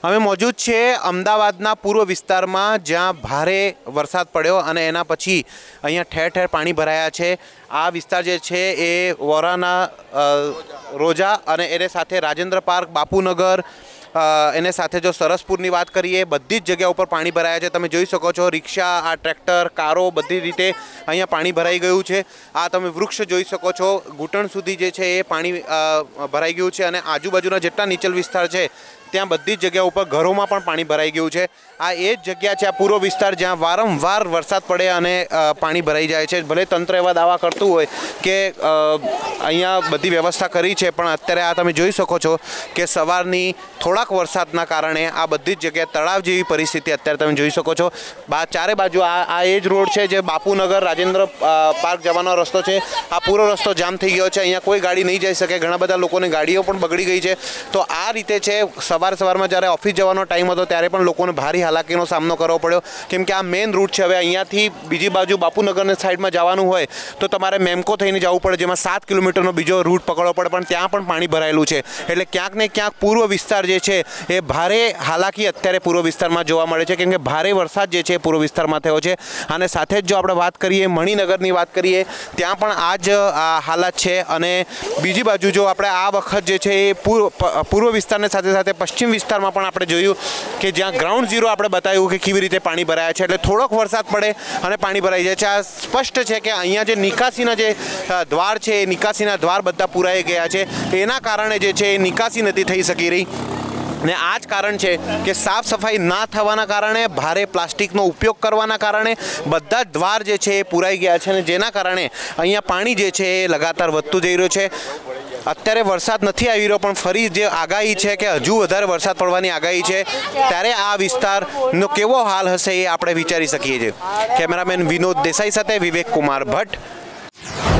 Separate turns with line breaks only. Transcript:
અમે મોજૂદ છે અમદાવાદના પૂર્વ વિસ્તારમાં, જ્યાં ભારે વરસાદ પડ્યો અને એના પછી અહીંયા ઠેર ઠેર પાણી ભરાયા છે। આ વિસ્તાર જે છે એ વોરાના રોજા અને એને સાથે રાજેન્દ્ર પાર્ક, બાપુનગર, એને સાથે જો સરસપુરની વાત કરીએ, બધી જ જગ્યા ઉપર પાણી ભરાયા છે। તમે જોઈ શકો છો રિક્ષા, આ ટ્રેક્ટર, કારો, બધી રીતે અહીંયા પાણી ભરાઈ ગયું છે। આ તમે વૃક્ષ જોઈ શકો છો, ઘૂંટણ સુધી જે છે એ પાણી ભરાઈ ગયું છે અને આજુબાજુના જેટલા નીચલ વિસ્તાર છે ત્યાં બધી જ જગ્યા ઉપર ઘરોમાં પણ પાણી ભરાઈ ગયું છે। આ એ જ જગ્યા છે, આ પૂર્વ વિસ્તાર, જ્યાં વારંવાર વરસાદ પડે અને પાણી ભરાઈ જાય છે। ભલે તંત્ર એવા દાવા કરતું હોય કે અહીંયા બધી વ્યવસ્થા કરી છે, પણ અત્યારે આ તમે જોઈ શકો છો કે સવારની થોડાક વરસાદના કારણે આ બધી જ જગ્યાએ તળાવ જેવી પરિસ્થિતિ અત્યારે તમે જોઈ શકો છો। ચારે બાજુ આ એ જ રોડ છે જે બાપુનગર, રાજેન્દ્ર પાર્ક જવાનો રસ્તો છે। આ પૂરો રસ્તો જામ થઈ ગયો છે, અહીંયા કોઈ ગાડી નહીં જઈ શકે, ઘણા બધા લોકોની ગાડીઓ પણ બગડી ગઈ છે। તો આ રીતે છે, સવારમાં જ્યારે ઓફિસ જવાનો ટાઈમ હતો ત્યારે પણ લોકોને ભારે હાલાકીનો સામનો કરવો પડ્યો, કેમ કે આ મેઇન રૂટ છે। હવે અહીંયાથી બીજી બાજુ બાપુનગરની સાઈડમાં જવાનું હોય તો તમારે મેમકો થઈને જવું પડે, જેમાં 7 કિલોમીટરનો બીજો રૂટ પકડવો પડે, પણ ત્યાં પણ પાણી ભરાયેલું છે। એટલે ક્યાંક ને ક્યાંક પૂર્વ વિસ્તાર જે છે એ ભારે હાલાકી અત્યારે પૂર્વ વિસ્તારમાં જોવા મળે છે, કેમ કે ભારે વરસાદ જે છે પૂર્વ વિસ્તારમાં થયો છે। અને સાથે જ જો આપણે વાત કરીએ મણિનગરની વાત કરીએ, ત્યાં પણ આ જ હાલત છે। અને બીજી બાજુ જો આપણે આ વખત જે છે એ પૂર્વ વિસ્તારની સાથે સાથે પશ્ચિમ વિસ્તારમાં પણ આપણે જોયું કે જ્યાં ગ્રાઉન્ડ ઝીરો આપણે બતાવ્યું કે કેવી રીતે પાણી ભરાયા છે। એટલે થોડોક વરસાદ પડે અને પાણી ભરાઈ જાય છે। આ સ્પષ્ટ છે કે અહીંયા જે નિકાસીના જે દ્વાર છે, એ નિકાસીના દ્વાર બધા પૂરાઈ ગયા છે, એના કારણે જે છે એ નિકાસી નથી થઈ શકી રહી। ને આ જ કારણ છે કે સાફ સફાઈ ના થવાના કારણે, ભારે પ્લાસ્ટિકનો ઉપયોગ કરવાના કારણે બધા જ દ્વાર જે છે એ પૂરાઈ ગયા છે, અને જેના કારણે અહીંયા પાણી જે છે એ લગાતાર વધતું જઈ રહ્યું છે। અત્યારે વરસાદ નથી આવી રહ્યો, પણ ફરી જે આગાહી છે કે હજુ વધારે વરસાદ પડવાની આગાહી છે, ત્યારે આ વિસ્તારનો કેવો હાલ હશે એ આપણે વિચારી શકીએ છીએ। કેમેરામેન વિનોદ દેસાઈ સાથે વિવેક કુમાર ભટ્ટ।